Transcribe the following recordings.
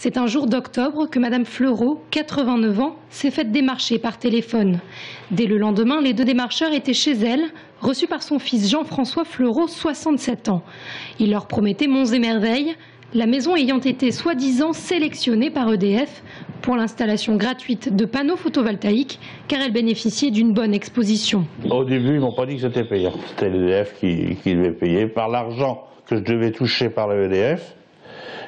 C'est un jour d'octobre que Madame Fleureau, 89 ans, s'est faite démarcher par téléphone. Dès le lendemain, les deux démarcheurs étaient chez elle, reçus par son fils Jean-François Fleureau, 67 ans. Il leur promettait monts et merveilles, la maison ayant été soi-disant sélectionnée par EDF pour l'installation gratuite de panneaux photovoltaïques, car elle bénéficiait d'une bonne exposition. Au début, ils m'ont pas dit que c'était payant. C'était l'EDF qui devait payer par l'argent que je devais toucher par le EDF,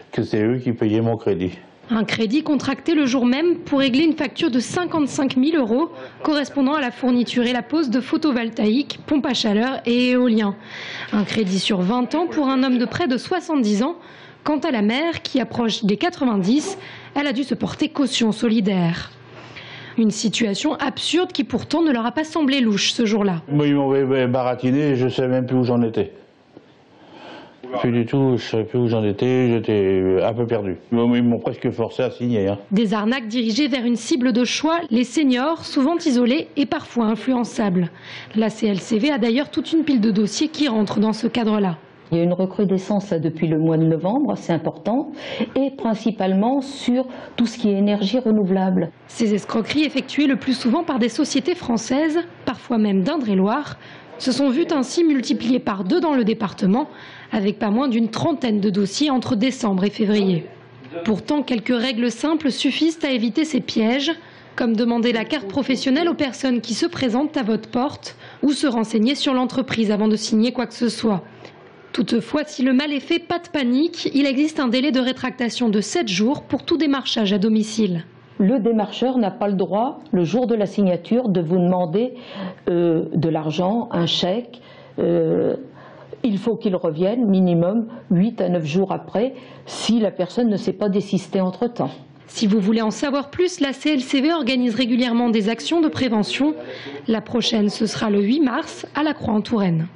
que c'est eux qui payaient mon crédit. Un crédit contracté le jour même pour régler une facture de 55 000 € correspondant à la fourniture et la pose de photovoltaïques, pompes à chaleur et éoliens. Un crédit sur 20 ans pour un homme de près de 70 ans. Quant à la mère, qui approche des 90, elle a dû se porter caution solidaire. Une situation absurde qui pourtant ne leur a pas semblé louche ce jour-là. Moi, ils m'ont baratiné et je ne sais même plus où j'en étais. Plus du tout, je ne savais plus où j'en étais, j'étais un peu perdu. Ils m'ont presque forcé à signer. Des arnaques dirigées vers une cible de choix, les seniors, souvent isolés et parfois influençables. La CLCV a d'ailleurs toute une pile de dossiers qui rentrent dans ce cadre-là. Il y a une recrudescence depuis le mois de novembre, c'est important, et principalement sur tout ce qui est énergie renouvelable. Ces escroqueries effectuées le plus souvent par des sociétés françaises, parfois même d'Indre-et-Loire, se sont vues ainsi multipliées par 2 dans le département, avec pas moins d'une trentaine de dossiers entre décembre et février. Pourtant, quelques règles simples suffisent à éviter ces pièges, comme demander la carte professionnelle aux personnes qui se présentent à votre porte ou se renseigner sur l'entreprise avant de signer quoi que ce soit. Toutefois, si le mal est fait, pas de panique, il existe un délai de rétractation de 7 jours pour tout démarchage à domicile. Le démarcheur n'a pas le droit, le jour de la signature, de vous demander de l'argent, un chèque. Il faut qu'il revienne minimum 8 à 9 jours après, si la personne ne s'est pas désistée entre-temps. Si vous voulez en savoir plus, la CLCV organise régulièrement des actions de prévention. La prochaine, ce sera le 8 mars à la Croix-en-Touraine.